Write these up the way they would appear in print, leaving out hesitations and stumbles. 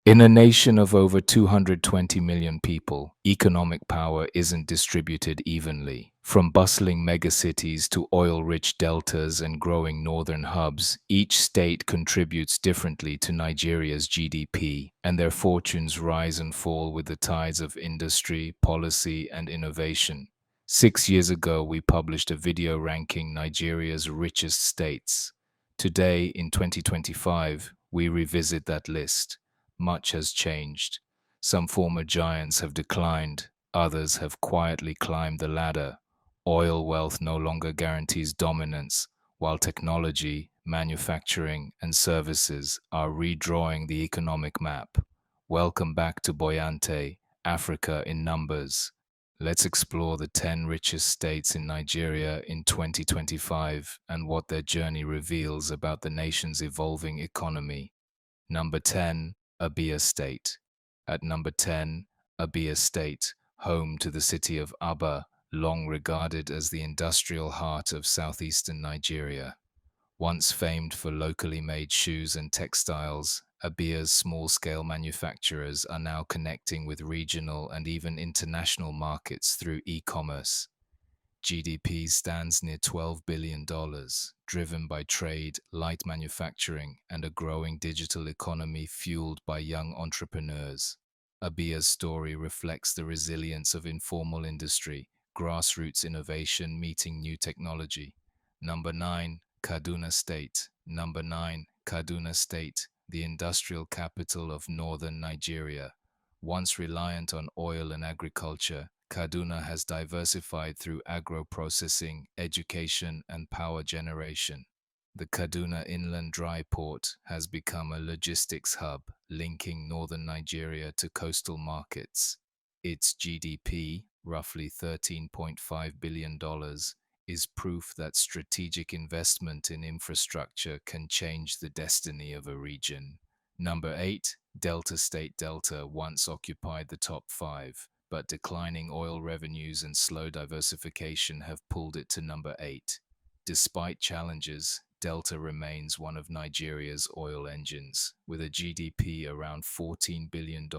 In a nation of over 220 million people, economic power isn't distributed evenly. From bustling megacities to oil-rich deltas and growing northern hubs, each state contributes differently to Nigeria's GDP, and their fortunes rise and fall with the tides of industry, policy, and innovation. 6 years ago, we published a video ranking Nigeria's richest states. Today, in 2025, we revisit that list. Much has changed. Some former giants have declined, others have quietly climbed the ladder. Oil wealth no longer guarantees dominance, while technology, manufacturing, and services are redrawing the economic map. Welcome back to Boyante, Africa in numbers. Let's explore the 10 richest states in Nigeria in 2025 and what their journey reveals about the nation's evolving economy. Number 10, Abia State. At number 10, Abia State, home to the city of Abia, long regarded as the industrial heart of southeastern Nigeria. Once famed for locally made shoes and textiles, Abia's small-scale manufacturers are now connecting with regional and even international markets through e-commerce. GDP stands near $12 billion, driven by trade, light manufacturing, and a growing digital economy fueled by young entrepreneurs. Abia's story reflects the resilience of informal industry, grassroots innovation meeting new technology. Number 9, Kaduna State. Number 9, Kaduna State, the industrial capital of northern Nigeria. Once reliant on oil and agriculture, Kaduna has diversified through agro-processing, education, and power generation. The Kaduna Inland Dry Port has become a logistics hub, linking northern Nigeria to coastal markets. Its GDP, roughly $13.5 billion, is proof that strategic investment in infrastructure can change the destiny of a region. Number 8, Delta State. Delta once occupied the top 5, but declining oil revenues and slow diversification have pulled it to number 8. Despite challenges, Delta remains one of Nigeria's oil engines, with a GDP around $14 billion.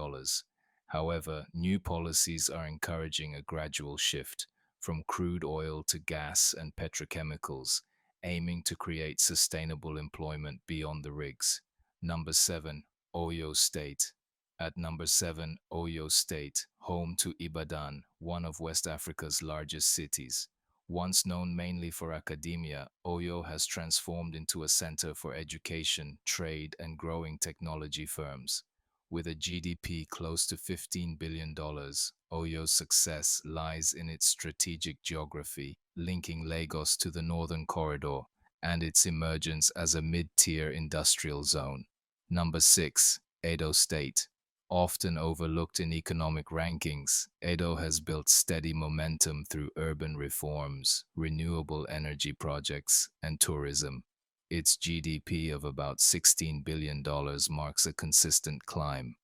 However, new policies are encouraging a gradual shift from crude oil to gas and petrochemicals, aiming to create sustainable employment beyond the rigs. Number 7, Oyo State. At number 7, Oyo State, home to Ibadan, one of West Africa's largest cities. Once known mainly for academia, Oyo has transformed into a center for education, trade, and growing technology firms. With a GDP close to $15 billion, Oyo's success lies in its strategic geography, linking Lagos to the Northern Corridor, and its emergence as a mid-tier industrial zone. Number 6, Edo State. Often overlooked in economic rankings, Edo has built steady momentum through urban reforms, renewable energy projects, and tourism. Its GDP of about $16 billion marks a consistent climb.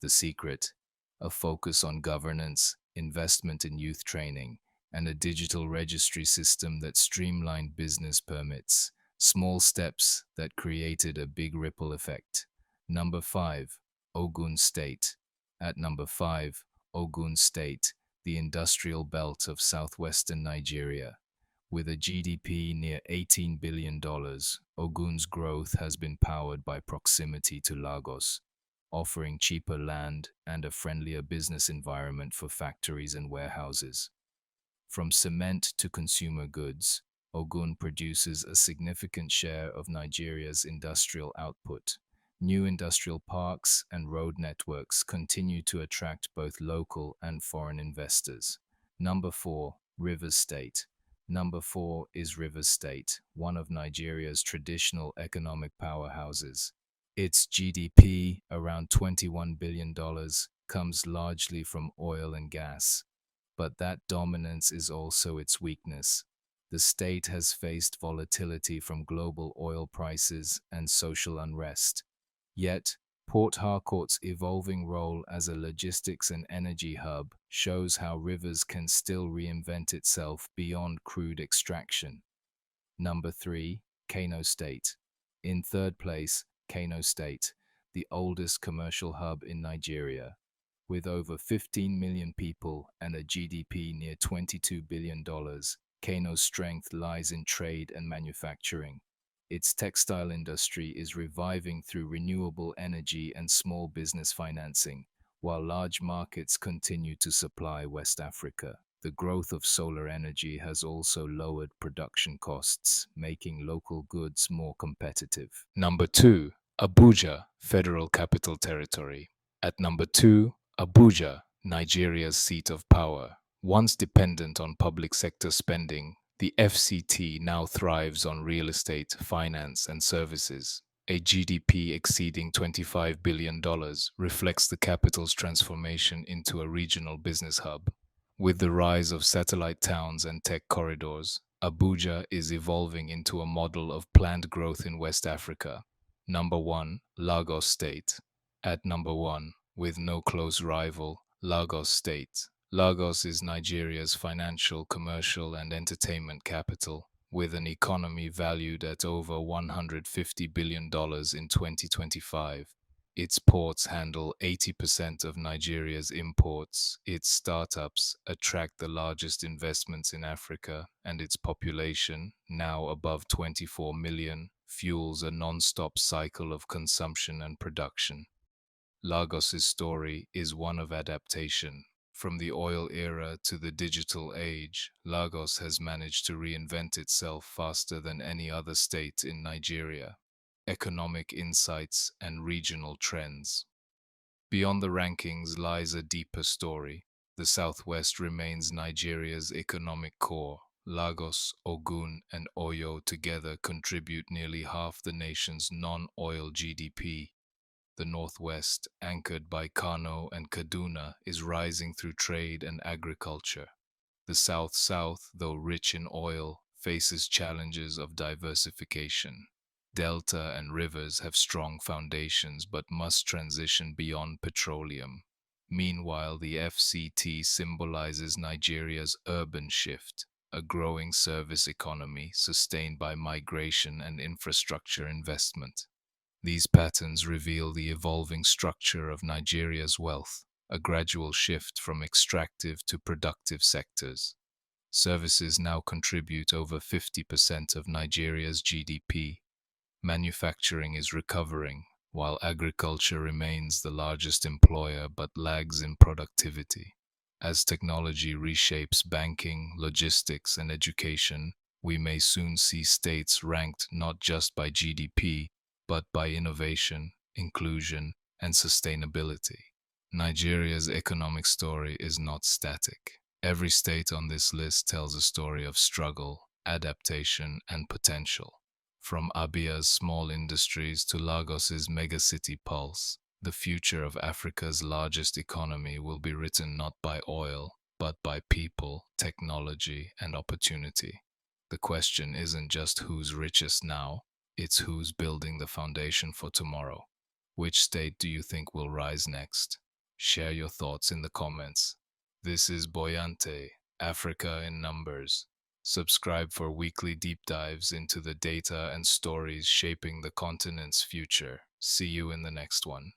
The secret? A focus on governance, investment in youth training, and a digital registry system that streamlined business permits. Small steps that created a big ripple effect. Number 5, Ogun State. At number 5, Ogun State, the industrial belt of southwestern Nigeria. With a GDP near $18 billion, Ogun's growth has been powered by proximity to Lagos, offering cheaper land and a friendlier business environment for factories and warehouses. From cement to consumer goods, Ogun produces a significant share of Nigeria's industrial output. New industrial parks and road networks continue to attract both local and foreign investors. Number 4, Rivers State. Number 4 is Rivers State, one of Nigeria's traditional economic powerhouses. Its GDP, around $21 billion, comes largely from oil and gas. But that dominance is also its weakness. The state has faced volatility from global oil prices and social unrest. Yet, Port Harcourt's evolving role as a logistics and energy hub shows how Rivers can still reinvent itself beyond crude extraction. Number 3, Kano State. In third place, Kano State, the oldest commercial hub in Nigeria. With over 15 million people and a GDP near $22 billion, Kano's strength lies in trade and manufacturing. Its textile industry is reviving through renewable energy and small business financing, while large markets continue to supply West Africa. The growth of solar energy has also lowered production costs, making local goods more competitive. Number 2, Abuja, Federal Capital Territory. At number 2, Abuja, Nigeria's seat of power. Once dependent on public sector spending, the FCT now thrives on real estate, finance, and services. A GDP exceeding $25 billion reflects the capital's transformation into a regional business hub. With the rise of satellite towns and tech corridors, Abuja is evolving into a model of planned growth in West Africa. Number 1, Lagos State. At number 1, with no close rival, Lagos State. Lagos is Nigeria's financial, commercial, and entertainment capital, with an economy valued at over $150 billion in 2025. Its ports handle 80% of Nigeria's imports, its startups attract the largest investments in Africa, and its population, now above 24 million, fuels a non-stop cycle of consumption and production. Lagos's story is one of adaptation. From the oil era to the digital age, Lagos has managed to reinvent itself faster than any other state in Nigeria. Economic insights and regional trends. Beyond the rankings lies a deeper story. The Southwest remains Nigeria's economic core. Lagos, Ogun, and Oyo together contribute nearly half the nation's non-oil GDP. The Northwest, anchored by Kano and Kaduna, is rising through trade and agriculture. The South-South, though rich in oil, faces challenges of diversification. Delta and rivers have strong foundations but must transition beyond petroleum. Meanwhile, the FCT symbolizes Nigeria's urban shift, a growing service economy sustained by migration and infrastructure investment. These patterns reveal the evolving structure of Nigeria's wealth, a gradual shift from extractive to productive sectors. Services now contribute over 50% of Nigeria's GDP. Manufacturing is recovering, while agriculture remains the largest employer but lags in productivity. As technology reshapes banking, logistics, and education, we may soon see states ranked not just by GDP, but by innovation, inclusion, and sustainability. Nigeria's economic story is not static. Every state on this list tells a story of struggle, adaptation, and potential. From Abia's small industries to Lagos's megacity pulse, the future of Africa's largest economy will be written not by oil, but by people, technology, and opportunity. The question isn't just who's richest now, it's who's building the foundation for tomorrow. Which state do you think will rise next? Share your thoughts in the comments. This is Boyante, Africa in Numbers. Subscribe for weekly deep dives into the data and stories shaping the continent's future. See you in the next one.